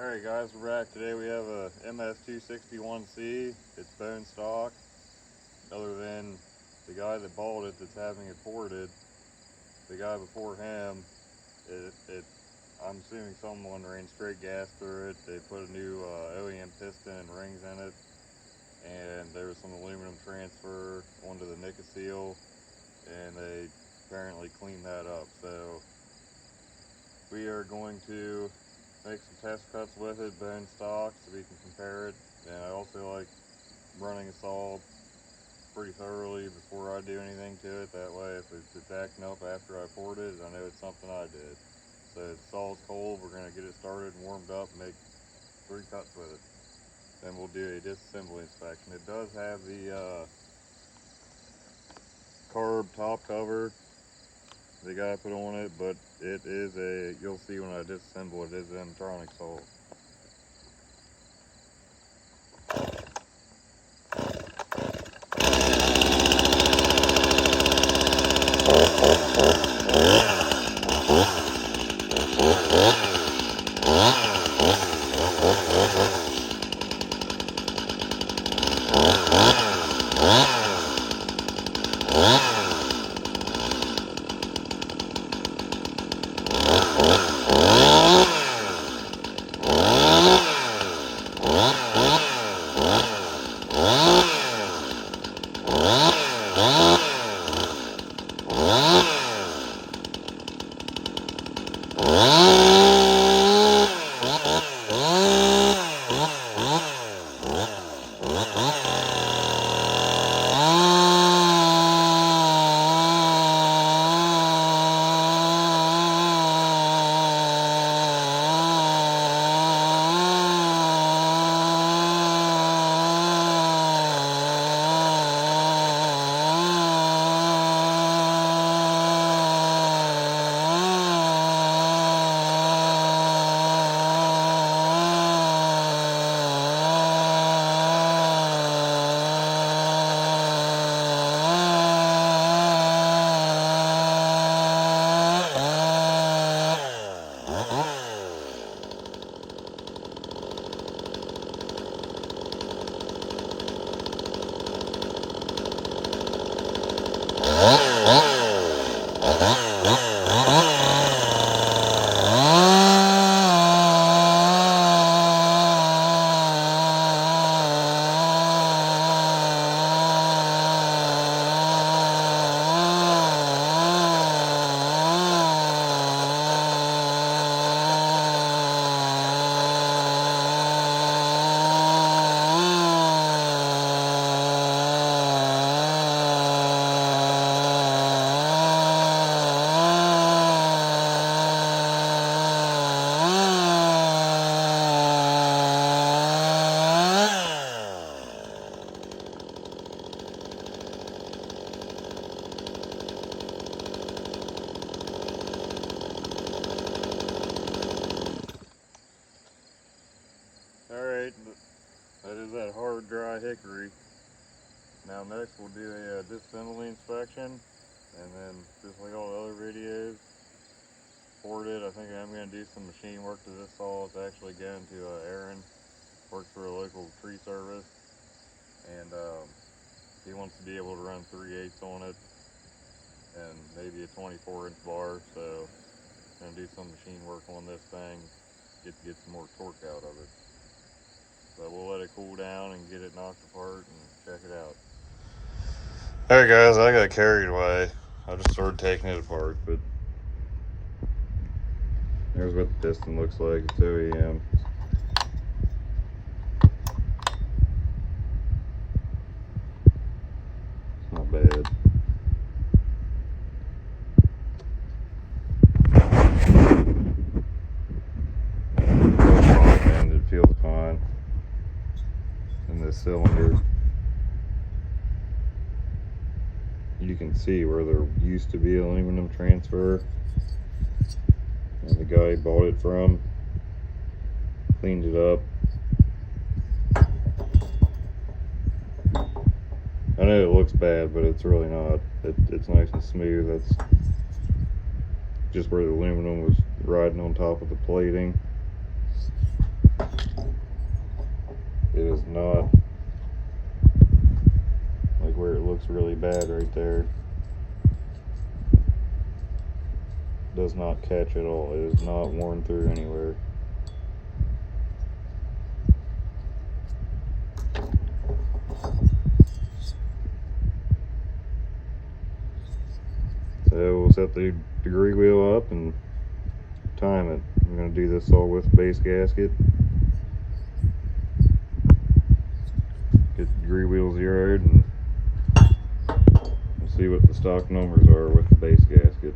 Alright guys, we're back. Today we have a MS261C. It's bone stock. Other than the guy that bought it that's having it ported, the guy before him, I'm assuming someone ran straight gas through it. They put a new OEM piston and rings in it, and there was some aluminum transfer onto the Stihl, and they apparently cleaned that up. So we are going to make some test cuts with it, bone stock, so we can compare it. And I also like running a saw pretty thoroughly before I do anything to it. That way, if it's acting up after I poured it, I know it's something I did. So the saw's cold, we're going to get it started and warmed up and make 3 cuts with it. Then we'll do a disassembly inspection. It does have the carb top cover the guy put on it, but it is you'll see when I disassemble it, is an electronic saw. Alright, that is that hard, dry hickory. Now next we'll do a disassembly inspection, and then just like all the other videos, poured it. I think I'm going to do some machine work to this saw. It's actually going to Aron'S, works for a local tree service, and he wants to be able to run 3/8 on it, and maybe a 24-inch bar, so I'm going to do some machine work on this thing, get some more torque out of it. But we'll let it cool down and get it knocked apart and check it out. Alright guys, I got carried away. I just started taking it apart, but there's what the piston looks like. It's OEM. It's not bad. And it feels fine. In this cylinder, you can see where there used to be aluminum transfer, and the guy bought it from cleaned it up. I know it looks bad, but it's really not. It's nice and smooth. That's just where the aluminum was riding on top of the plating. It is not like where it looks really bad right there. Does not catch at all. It is not worn through anywhere. So we'll set the degree wheel up and time it. I'm going to do this all with base gasket. Get the degree wheel zeroed and we'll see what the stock numbers are with the base gasket.